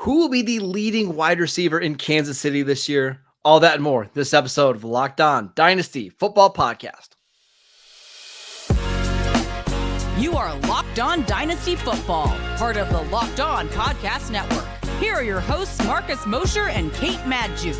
Who will be the leading wide receiver in Kansas City this year? All that and more this episode of Locked On Dynasty Football Podcast. You are Locked On Dynasty Football, part of the Locked On Podcast Network. Here are your hosts, Marcus Mosher and Kate Madjuk.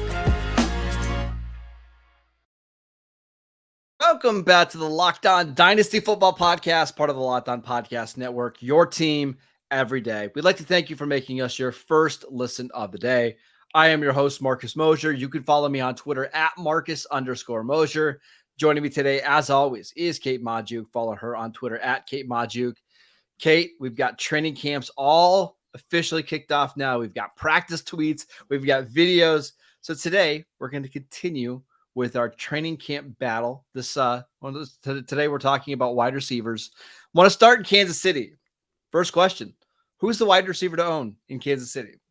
Welcome back to the Locked On Dynasty Football Podcast, part of the Locked On Podcast Network, your team every day. We'd like to thank you for making us your first listen of the day. I am your host, Marcus Mosher. You can follow me on Twitter at Marcus_Mosher. Joining me today, as always, is Kate Madjuk. Follow her on Twitter at Kate Madjuk. Kate, we've got training camps all officially kicked off now. We've got practice tweets. We've got videos. So today, we're going to continue with our training camp battle. Today, we're talking about wide receivers. Want to start in Kansas City. First question, who's the wide receiver to own in Kansas City?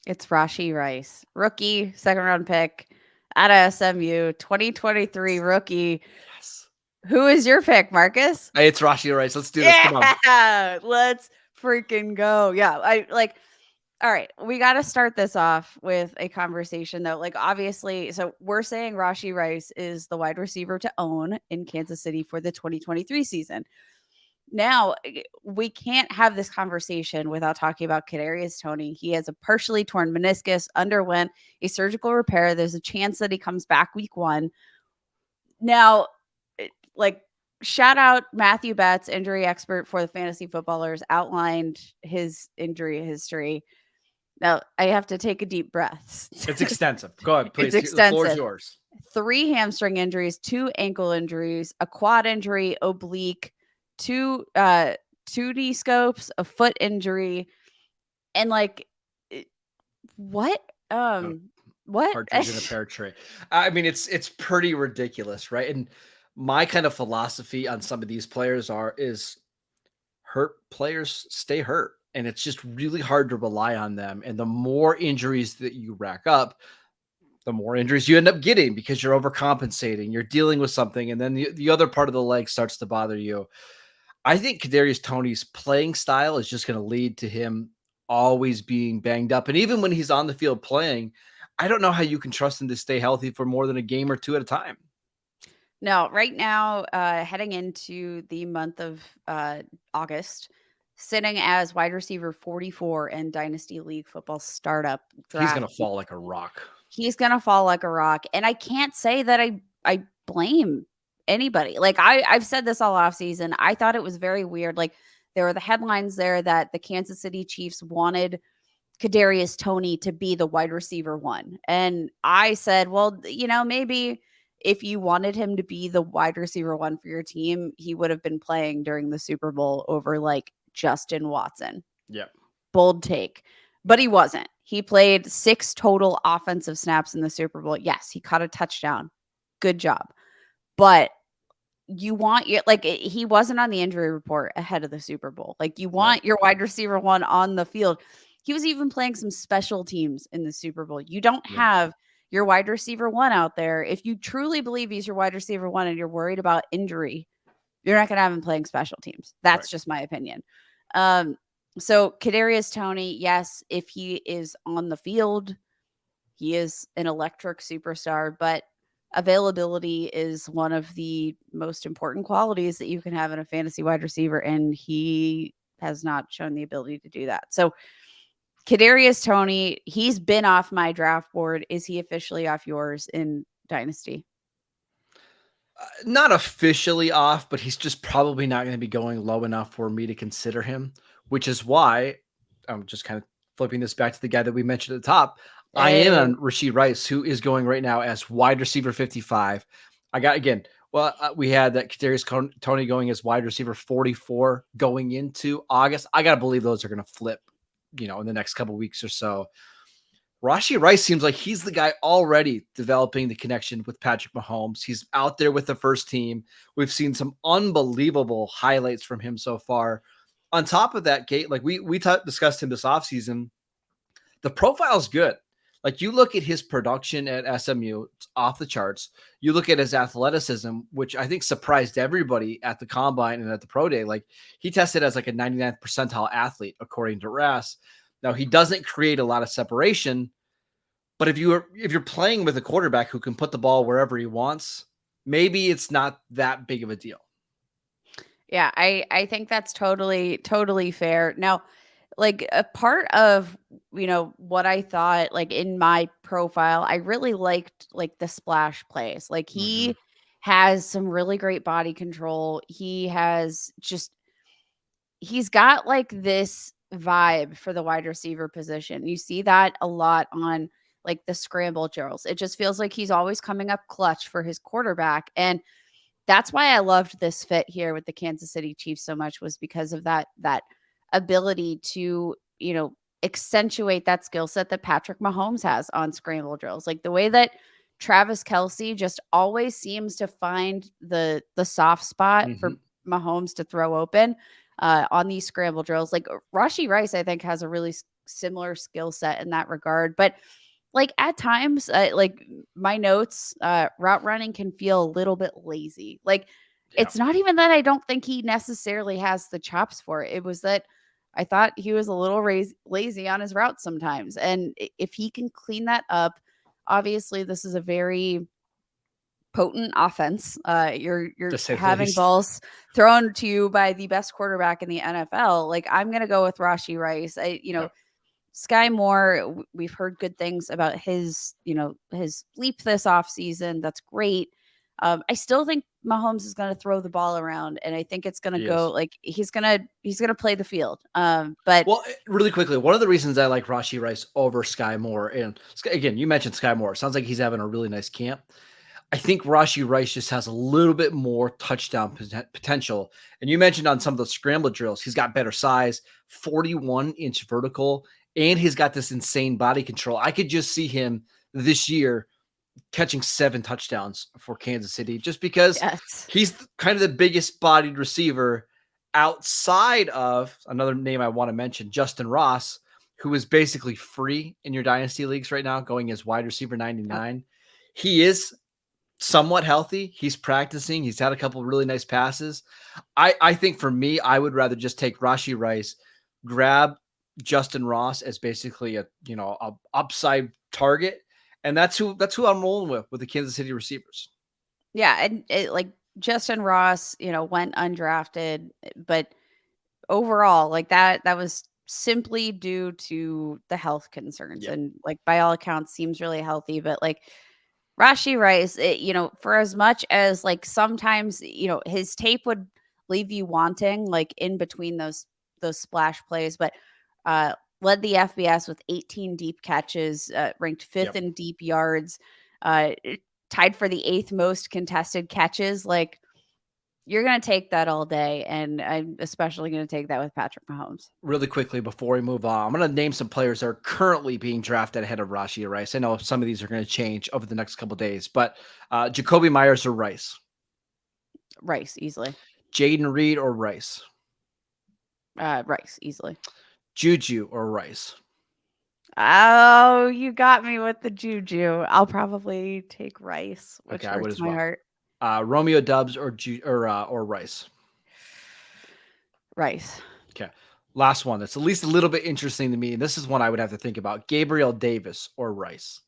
It's Rashee Rice, rookie, second-round pick out of SMU, 2023 rookie. Yes. Who is your pick, Marcus? Hey, it's Rashee Rice. Let's do this. Yeah, Come on. let's freaking go. Yeah, all right, we got to start this off with a conversation, though. Obviously, so we're saying Rashee Rice is the wide receiver to own in Kansas City for the 2023 season. Now, we can't have this conversation without talking about Kadarius Toney. He has a partially torn meniscus, underwent a surgical repair. There's a chance that he comes back week 1. Now, shout out Matthew Betts, injury expert for the Fantasy Footballers, outlined his injury history. Now, I have to take a deep breath. It's extensive. Go ahead, please. It's extensive. The floor is yours. 3 hamstring injuries, 2 ankle injuries, a quad injury, oblique, 2 2D scopes, a foot injury, and what? What? Partridge in a pear tree. I mean, it's pretty ridiculous, right? And my kind of philosophy on some of these players is hurt players stay hurt. And it's just really hard to rely on them. And the more injuries that you rack up, the more injuries you end up getting because you're overcompensating. You're dealing with something. And then the other part of the leg starts to bother you. I think Kadarius Toney's playing style is just going to lead to him always being banged up. And even when he's on the field playing, I don't know how you can trust him to stay healthy for more than a game or 2 at a time. No, right now, heading into the month of August, sitting as wide receiver 44 in Dynasty League Football Startup Draft. He's going to fall like a rock. He's going to fall like a rock. And I can't say that I blame anybody. I've said this all offseason. I thought it was very weird. There were the headlines there that the Kansas City Chiefs wanted Kadarius Toney to be the wide receiver 1. And I said, well, maybe if you wanted him to be the wide receiver 1 for your team, he would have been playing during the Super Bowl over Justin Watson. Yep. Bold take. But he wasn't. He played 6 total offensive snaps in the Super Bowl. Yes, he caught a touchdown. Good job. But you want he wasn't on the injury report ahead of the Super Bowl. You want your wide receiver 1 on the field. He was even playing some special teams in the Super Bowl. You don't have your wide receiver 1 out there. If you truly believe he's your wide receiver 1 and you're worried about injury, you're not going to have him playing special teams. That's just my opinion. So Kadarius Toney, yes, if he is on the field, he is an electric superstar, but availability is one of the most important qualities that you can have in a fantasy wide receiver, and he has not shown the ability to do that. So Kadarius Toney, he's been off my draft board. Is he officially off yours in Dynasty? Not officially off, but he's just probably not going to be going low enough for me to consider him, which is why I'm just kind of flipping this back to the guy that we mentioned at the top. Hey. I am on Rashee Rice, who is going right now as wide receiver 55. We had that Kadarius Toney going as wide receiver 44 going into August. I got to believe those are going to flip, in the next couple of weeks or so. Rashee Rice seems like he's the guy already developing the connection with Patrick Mahomes. He's out there with the first team. We've seen some unbelievable highlights from him so far. On top of that, Kate, we discussed him this offseason, the profile's good. You look at his production at SMU, it's off the charts. You look at his athleticism, which I think surprised everybody at the combine and at the pro day. He tested as a 99th percentile athlete, according to RAS. Now, he doesn't create a lot of separation, but if you're playing with a quarterback who can put the ball wherever he wants, maybe it's not that big of a deal. Yeah, I think that's totally fair. Now, like a part of, what I thought like in my profile, I really liked like the splash plays. Like Mhm. he has some really great body control. He's got like this vibe for the wide receiver position. You see that a lot on like the scramble drills. It just feels like he's always coming up clutch for his quarterback. And that's why I loved this fit here with the Kansas City Chiefs so much, was because of that ability to, accentuate that skill set that Patrick Mahomes has on scramble drills. Like the way that Travis Kelce just always seems to find the soft spot for Mhm. Mahomes to throw open on these scramble drills. Like Rashee Rice, I think, has a really similar skill set in that regard. But like at times, like my notes, route running can feel a little bit lazy. Like Yeah. it's not even that I don't think he necessarily has the chops for it. It was that I thought he was a little lazy on his routes sometimes. And if he can clean that up, obviously this is a very potent offense. You're To say the having least. balls thrown to you by the best quarterback in the NFL. Like I'm gonna go with Rashee Rice. Yep. Skyy Moore, we've heard good things about his leap this offseason. That's great. I still think Mahomes is going to throw the ball around, and I think it's going to He go is. like he's gonna play the field. But Well, really quickly, one of the reasons I like Rashee Rice over Skyy Moore, and again, you mentioned Skyy Moore. Sounds like he's having a really nice camp. I think Rashee Rice just has a little bit more touchdown potential. And you mentioned on some of the scramble drills, he's got better size, 41-inch vertical, and he's got this insane body control. I could just see him this year catching 7 touchdowns for Kansas City just because yes, he's kind of the biggest bodied receiver outside of another name I want to mention, Justin Ross, who is basically free in your dynasty leagues right now, going as wide receiver yep. 99. He is somewhat healthy. He's practicing. He's had a couple really nice passes. I think for me, I would rather just take Rashee Rice, grab Justin Ross as basically a upside target, and that's who I'm rolling with the Kansas City receivers. Yeah, and like Justin Ross, went undrafted, but overall, like that was simply due to the health concerns, Yep. and like by all accounts, seems really healthy. But like Rashee Rice, for as much as like sometimes, his tape would leave you wanting, like in between those splash plays, but uh led the FBS with 18 deep catches, ranked fifth Yep. in deep yards, uh tied for the eighth most contested catches. Like you're gonna take that all day, and I'm especially gonna take that with Patrick Mahomes. Really quickly before we move on, I'm going to name some players that are currently being drafted ahead of Rashee Rice. I know some of these are going to change over the next couple of days, but Jacoby Myers or Rice, Rice easily. Jaden Reed or Rice, Rice easily. Juju or Rice. Oh, you got me with the juju. I'll probably take Rice, which Okay, I would hurts as my well. heart. Romeo Dubs or Rice. Rice. Okay. Last one that's at least a little bit interesting to me. And this is one I would have to think about. Gabriel Davis or Rice.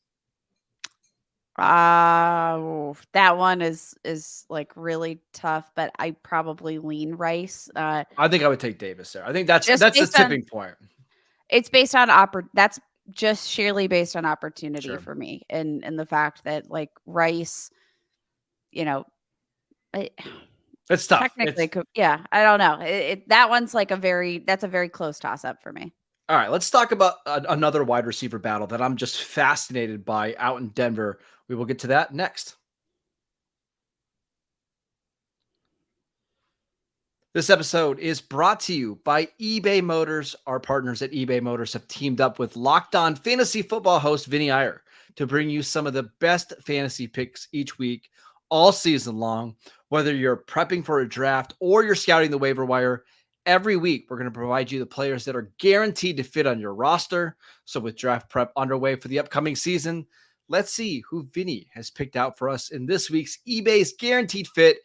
That one is like really tough, but I probably lean Rice. I think I would take Davis there. I think that's Just the based on tipping point. it's based on that's just sheerly based on opportunity Sure. for me, and the fact that like Rice, you know, I, It's tough. technically It's could, yeah, I don't know. That one's like that's a very close toss up for me. all right. Let's talk about another wide receiver battle that I'm just fascinated by out in Denver. We will get to that next. This episode is brought to you by eBay Motors. Our partners at eBay Motors have teamed up with Locked On Fantasy Football host Vinny Iyer to bring you some of the best fantasy picks each week, all season long. Whether you're prepping for a draft or you're scouting the waiver wire, every week we're going to provide you the players that are guaranteed to fit on your roster. So with draft prep underway for the upcoming season, let's see who Vinny has picked out for us in this week's eBay's Guaranteed Fit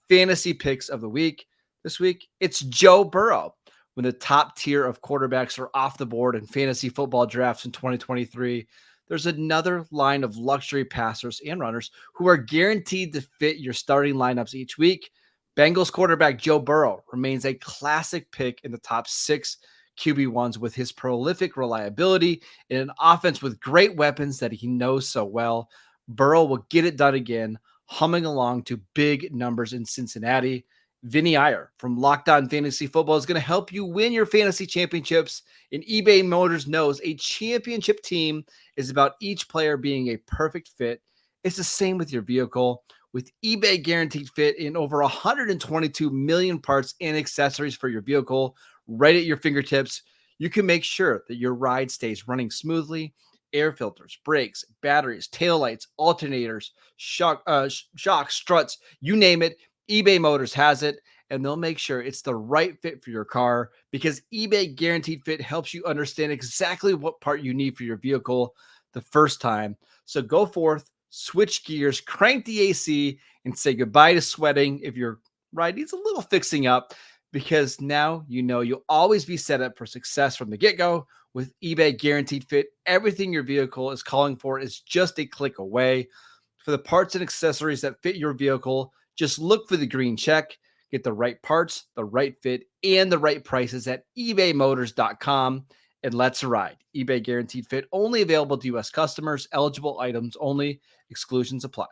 Fantasy Picks of the Week. This week, it's Joe Burrow. when the top tier of quarterbacks are off the board in fantasy football drafts in 2023, there's another line of luxury passers and runners who are guaranteed to fit your starting lineups each week. Bengals quarterback Joe Burrow remains a classic pick in the top 6 QB1s with his prolific reliability in an offense with great weapons that he knows so well. Burrow will get it done again, humming along to big numbers in Cincinnati. Vinny Iyer from Locked On Fantasy Football is going to help you win your fantasy championships. And eBay Motors knows a championship team is about each player being a perfect fit. It's the same with your vehicle. With eBay Guaranteed Fit in over 122 million parts and accessories for your vehicle, right at your fingertips, you can make sure that your ride stays running smoothly. Air filters, brakes, batteries, taillights, alternators, shocks, struts, you name it, eBay Motors has it, and they'll make sure it's the right fit for your car because eBay Guaranteed Fit helps you understand exactly what part you need for your vehicle the first time. So go forth, switch gears, crank the AC, and say goodbye to sweating if your ride needs a little fixing up because now you know you'll always be set up for success from the get-go. With eBay Guaranteed Fit, everything your vehicle is calling for is just a click away. For the parts and accessories that fit your vehicle, just look for the green check. Get the right parts, the right fit, and the right prices at ebaymotors.com. And let's ride. eBay Guaranteed Fit only available to U.S. customers. Eligible items only. Exclusions apply.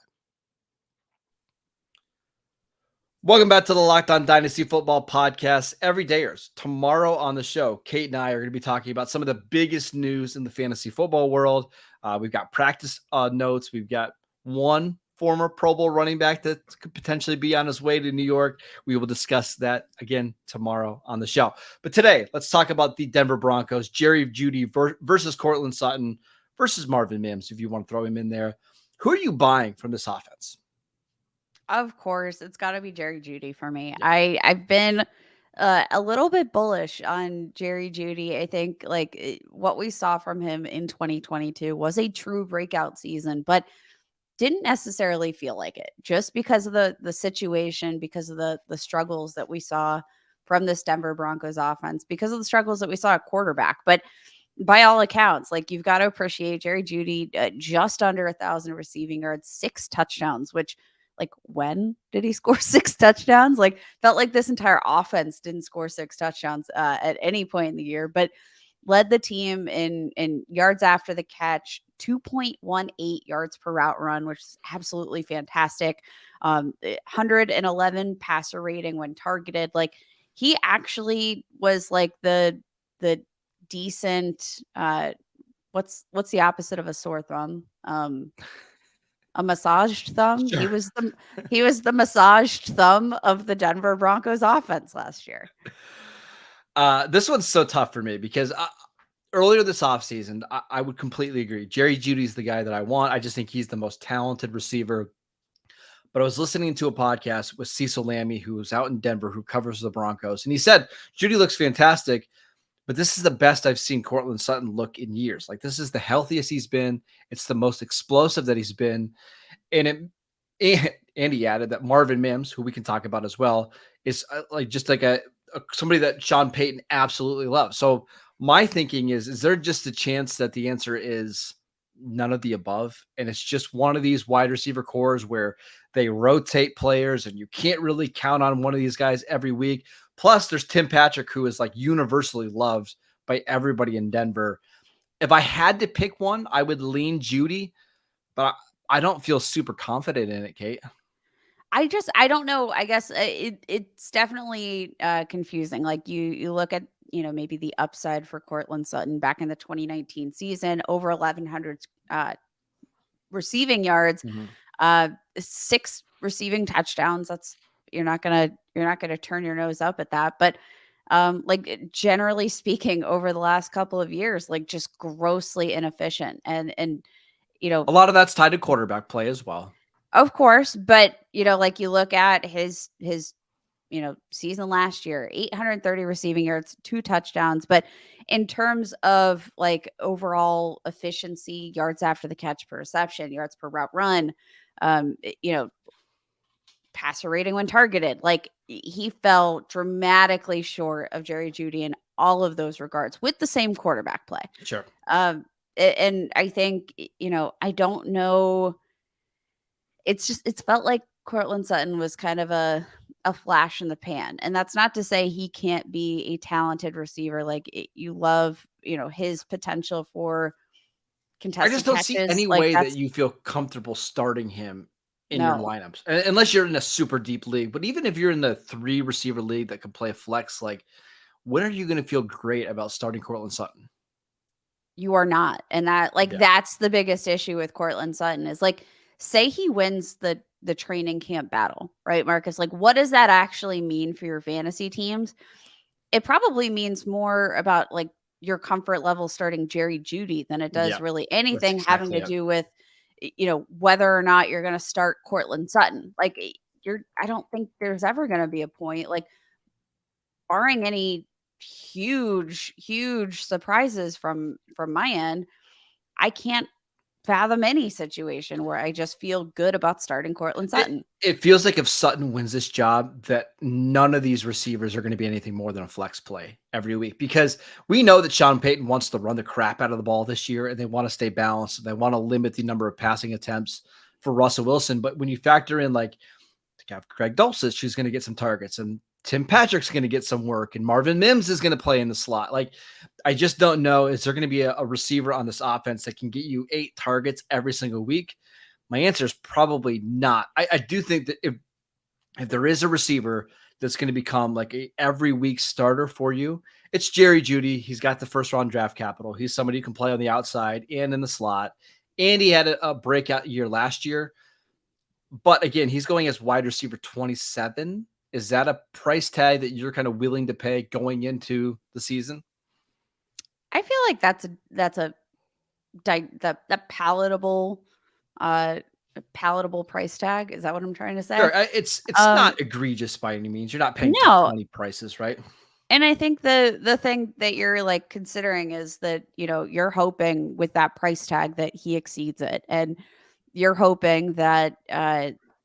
Welcome back to the Locked On Dynasty Football Podcast. Every dayers. Tomorrow on the show, Kate and I are going to be talking about some of the biggest news in the fantasy football world. We've got practice notes. We've got one former Pro Bowl running back that could potentially be on his way to New York. We will discuss that again tomorrow on the show. But today, let's talk about the Denver Broncos, Jerry Jeudy versus Courtland Sutton versus Marvin Mims, if you want to throw him in there. Who are you buying from this offense? Of course, it's got to be Jerry Jeudy for me. Yeah. I've been a little bit bullish on Jerry Jeudy. I think what we saw from him in 2022 was a true breakout season, but didn't necessarily feel like it just because of the situation, because of the struggles that we saw from this Denver Broncos offense, because of the struggles that we saw at quarterback. But by all accounts, you've got to appreciate Jerry Jeudy, just under 1,000 receiving yards, 6 touchdowns, which when did he score 6 touchdowns? Felt like this entire offense didn't score 6 touchdowns at any point in the year, but led the team in yards after the catch, 2.18 yards per route run, which is absolutely fantastic. 111 passer rating when targeted. He actually was the decent, what's the opposite of a sore thumb? A massaged thumb. Sure. He was the massaged thumb of the Denver Broncos offense last year. This one's so tough for me because earlier this offseason, I would completely agree. Jerry Jeudy's the guy that I want. I just think he's the most talented receiver. But I was listening to a podcast with Cecil Lammey, who was out in Denver, who covers the Broncos. And he said, Jeudy looks fantastic, but this is the best I've seen Courtland Sutton look in years. This is the healthiest he's been. It's the most explosive that he's been. And he added that Marvin Mims, who we can talk about as well, is somebody that Sean Payton absolutely loves. So my thinking is there just a chance that the answer is none of the above? And it's just one of these wide receiver cores where they rotate players and you can't really count on one of these guys every week. Plus there's Tim Patrick, who is universally loved by everybody in Denver. If I had to pick one, I would lean Jeudy, but I don't feel super confident in it, Kate. I don't know. I guess it's definitely confusing. You look at, maybe the upside for Courtland Sutton back in the 2019 season, over 1,100 receiving yards, 6 receiving touchdowns. You're not gonna turn your nose up at that. But generally speaking, over the last couple of years, just grossly inefficient, and a lot of that's tied to quarterback play as well. Of course, but you look at his season last year, 830 receiving yards, 2 touchdowns. But in terms of overall efficiency, yards after the catch per reception, yards per route run, passer rating when targeted. Like he fell dramatically short of Jerry Jeudy in all of those regards with the same quarterback play. Sure. And I think, I don't know. It's felt like Courtland Sutton was kind of a flash in the pan. And that's not to say he can't be a talented receiver. Like you love, his potential for I contested just don't see catches. any Like way that that's you feel comfortable starting him in your no. lineups, unless you're in a super deep league. But even if you're in the 3 receiver league that can play flex, like when are you going to feel great about starting Courtland Sutton? You are not. And Yeah. that's the biggest issue with Courtland Sutton is like, say he wins the training camp battle, right, Marcus? Like, what does that actually mean for your fantasy teams? It probably means more about like your comfort level starting Jerry Jeudy than it does Yeah. really That's anything having exactly to it. do with, whether or not you're going to start Courtland Sutton. Like, I don't think there's ever going to be a point, like, barring any huge surprises from my end, I can't fathom any situation where I just feel good about starting Courtland It Sutton. it feels like if Sutton wins this job, that none of these receivers are going to be anything more than a flex play every week, because we know that Sean Payton wants to run the crap out of the ball this year, and they want to stay balanced. And they want to limit the number of passing attempts for Russell Wilson. But when you factor in like have Greg Dulcich, who's going to get some targets, and Tim Patrick's going to get some work, and Marvin Mims is going to play in the slot. Like, I just don't know. Is there going to be a receiver on this offense that can get you 8 targets every single week? My answer is probably not. I do think that if there is a receiver that's going to become like a every week starter for you, it's Jerry Jeudy. He's got the first round draft capital. He's somebody who can play on the outside and in the slot. And he had a breakout year last year. But again, he's going as wide receiver 27. Is that a price tag that you're kind of willing to pay going into the season? I feel like the palatable price tag. Is that what I'm trying to say? Sure. It's Um, not egregious by any means. You're not paying top no, 20 prices, right? and I think the thing that you're like considering is that, you're hoping with that price tag that he exceeds it. And you're hoping that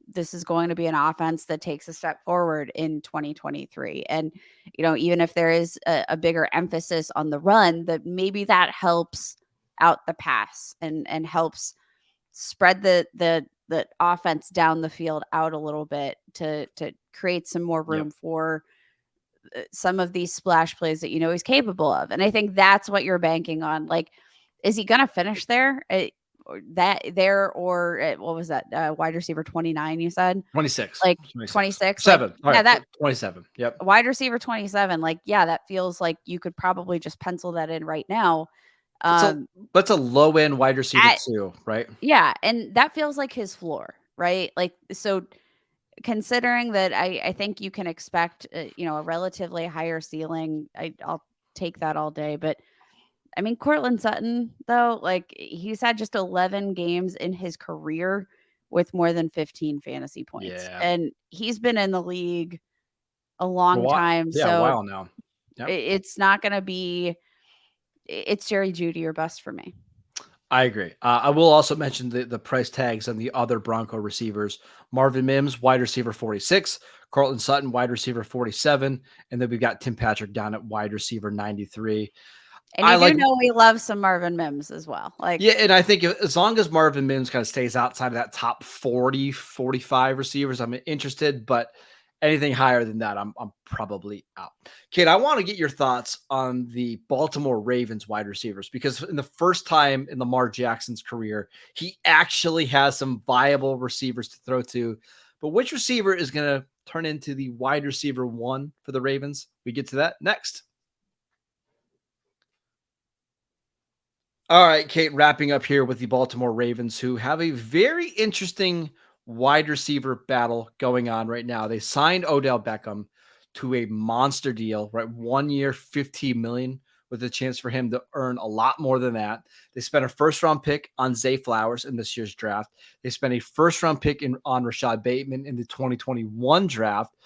this is going to be an offense that takes a step forward in 2023. And, even if there is a bigger emphasis on the run, that maybe that helps out the pass and helps spread the offense down the field out a little bit to create some more Yep. room for some of these splash plays that he's capable of. And I think that's what you're banking on. Like, is he going to finish there? What was that? Wide receiver 29, you said? 26. Like 26. 26. Like, 7. All yeah, right. that 27. Yep. wide receiver 27. Like, yeah, that feels like you could probably just pencil that in right now. That's a Um, that's a low end wide receiver at too, right? Yeah, and that feels like his floor, right? Like, so considering that I think you can expect, a relatively higher ceiling, I'll take that all day. But I mean, Courtland Sutton, though, like he's had just 11 games in his career with more than 15 fantasy points. Yeah. And he's been in the league a For a long while. time. Yeah, a So while now. Yep. it's not going to be, it's Jerry Jeudy or bust for me. I agree. I will also mention the price tags on the other Bronco receivers. Marvin Mims, wide receiver 46. Courtland Sutton, wide receiver 47. And then we've got Tim Patrick down at wide receiver 93. And I you do like, know we love some Marvin Mims as well. Like, yeah, and I think as long as Marvin Mims kind of stays outside of that top 40, 45 receivers, I'm interested. But anything higher than that, I'm probably out. Kate, I want to get your thoughts on the Baltimore Ravens wide receivers, because in the first time in Lamar Jackson's career, he actually has some viable receivers to throw to. But which receiver is going to turn into the wide receiver 1 for the Ravens? We get to that next. All right, Kate, wrapping up here with the Baltimore Ravens, who have a very interesting wide receiver battle going on right now. They signed Odell Beckham to a monster deal, right? 1 year, $15 million, with a chance for him to earn a lot more than that. They spent a first round pick on Zay Flowers in this year's draft. They spent a first round pick on Rashad Bateman in the 2021 draft.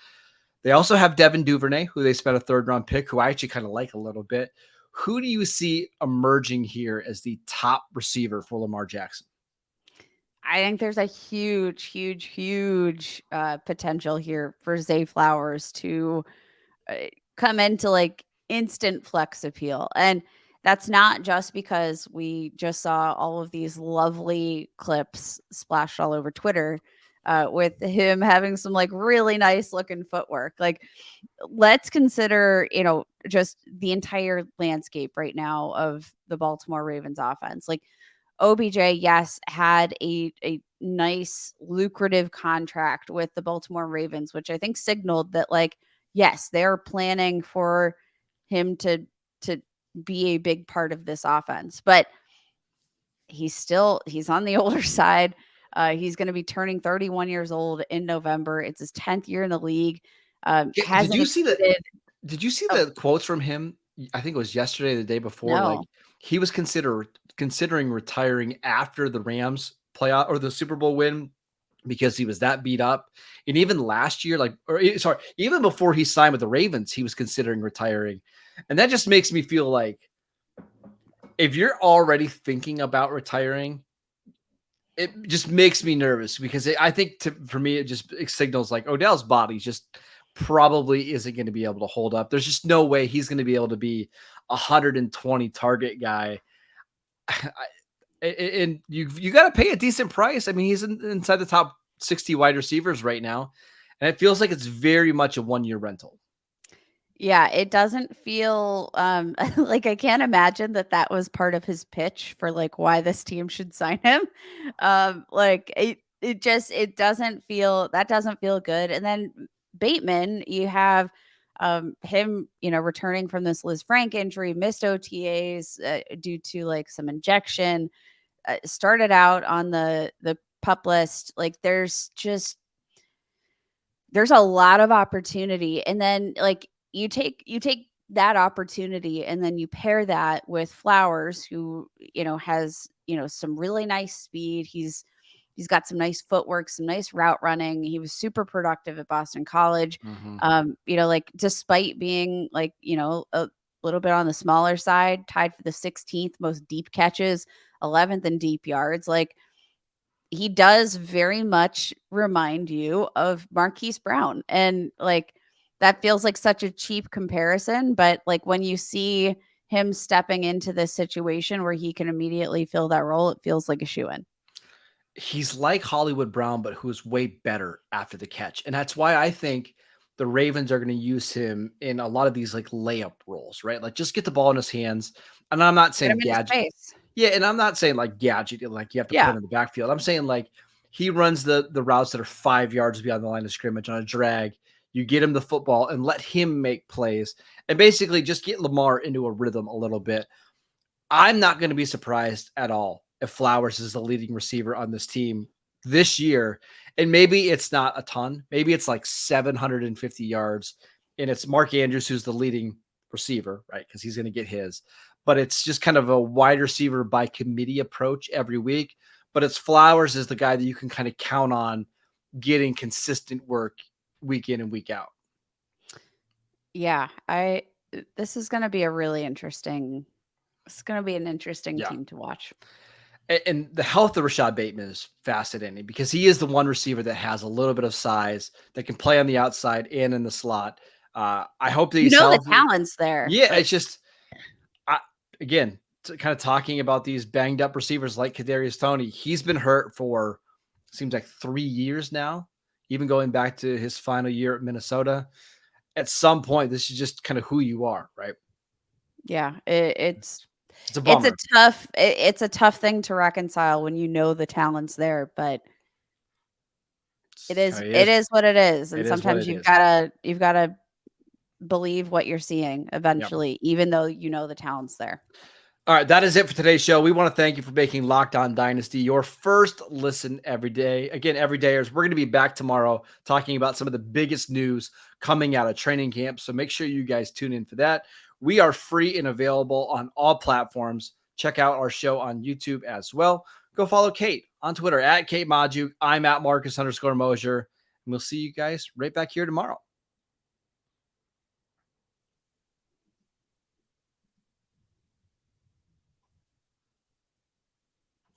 They also have Devin Duvernay, who they spent a third round pick, who I actually kind of like a little bit. Who do you see emerging here as the top receiver for Lamar Jackson? I think there's a huge potential here for Zay Flowers to come into like instant flex appeal. And that's not just because we just saw all of these lovely clips splashed all over Twitter with him having some like really nice looking footwork. Like, let's consider, just the entire landscape right now of the Baltimore Ravens offense. Like, OBJ, yes, had a nice lucrative contract with the Baltimore Ravens, which I think signaled that, like, yes, they're planning for him to be a big part of this offense. But he's on the older side. He's going to be turning 31 years old in November. It's his 10th year in the league. Did you see that? exceeded- Did you see Oh, the quotes from him? I think it was yesterday, or the day before. Like, no. he was considering retiring after the Rams playoff or the Super Bowl win because he was that beat up. And even last year, even before he signed with the Ravens, he was considering retiring. And that just makes me feel like if you're already thinking about retiring, it just makes me nervous because I think for me, it signals like Odell's body just probably isn't going to be able to hold up. There's just no way he's going to be able to be 120 target guy. And you got to pay a decent price. I mean, he's inside the top 60 wide receivers right now. And it feels like it's very much a 1-year rental. Yeah, it doesn't feel like I can't imagine that was part of his pitch for like why this team should sign him. Like it doesn't feel good. And then Bateman, you have him, returning from this Liz Frank injury, missed OTAs due to like some injection, started out on the pup list. Like there's a lot of opportunity. And then like you take that opportunity and then you pair that with Flowers, who, has, some really nice speed. He's got some nice footwork, some nice route running. He was super productive at Boston College. Like despite being like, a little bit on the smaller side, tied for the 16th most deep catches, 11th in deep yards. Like, he does very much remind you of Marquise Brown. And like, that feels like such a cheap comparison. But like when you see him stepping into this situation where he can immediately fill that role, it feels like a shoo-in. He's like Hollywood Brown, but who's way better after the catch. And that's why I think the Ravens are going to use him in a lot of these like layup roles, right? Like just get the ball in his hands. And I'm not Get saying him into gadget. space. Yeah, and I'm not saying like gadget, like you have to put Yeah. him in the backfield. I'm saying like he runs the routes that are 5 yards beyond the line of scrimmage on a drag. You get him the football and let him make plays and basically just get Lamar into a rhythm a little bit. I'm not going to be surprised at all if Flowers is the leading receiver on this team this year. And maybe it's not a ton. Maybe it's like 750 yards. And it's Mark Andrews who's the leading receiver, right? Because he's going to get his. But it's just kind of a wide receiver by committee approach every week. But it's Flowers is the guy that you can kind of count on getting consistent work week in and week out. Yeah, this is going to be it's going to be an interesting team to watch. And the health of Rashad Bateman is fascinating because he is the one receiver that has a little bit of size that can play on the outside and in the slot. I hope that he's healthy. The talent's there. Yeah, it's just, again, kind of talking about these banged up receivers like Kadarius Toney. He's been hurt for seems like 3 years now, even going back to his final year at Minnesota. At some point, this is just kind of who you are, right? Yeah, it's a bummer. It's a tough thing to reconcile when you know the talent's there, but it is what it is. And sometimes you've gotta believe what you're seeing eventually, even though you know the talent's there. All right, that is it for today's show. We want to thank you for making Locked On Dynasty your first listen every day. Again, every dayers, we're going to be back tomorrow talking about some of the biggest news coming out of training camp. So make sure you guys tune in for that. We are free and available on all platforms. Check out our show on YouTube as well. Go follow Kate on Twitter at Kate Majuk. I'm at Marcus_Mosher. And we'll see you guys right back here tomorrow.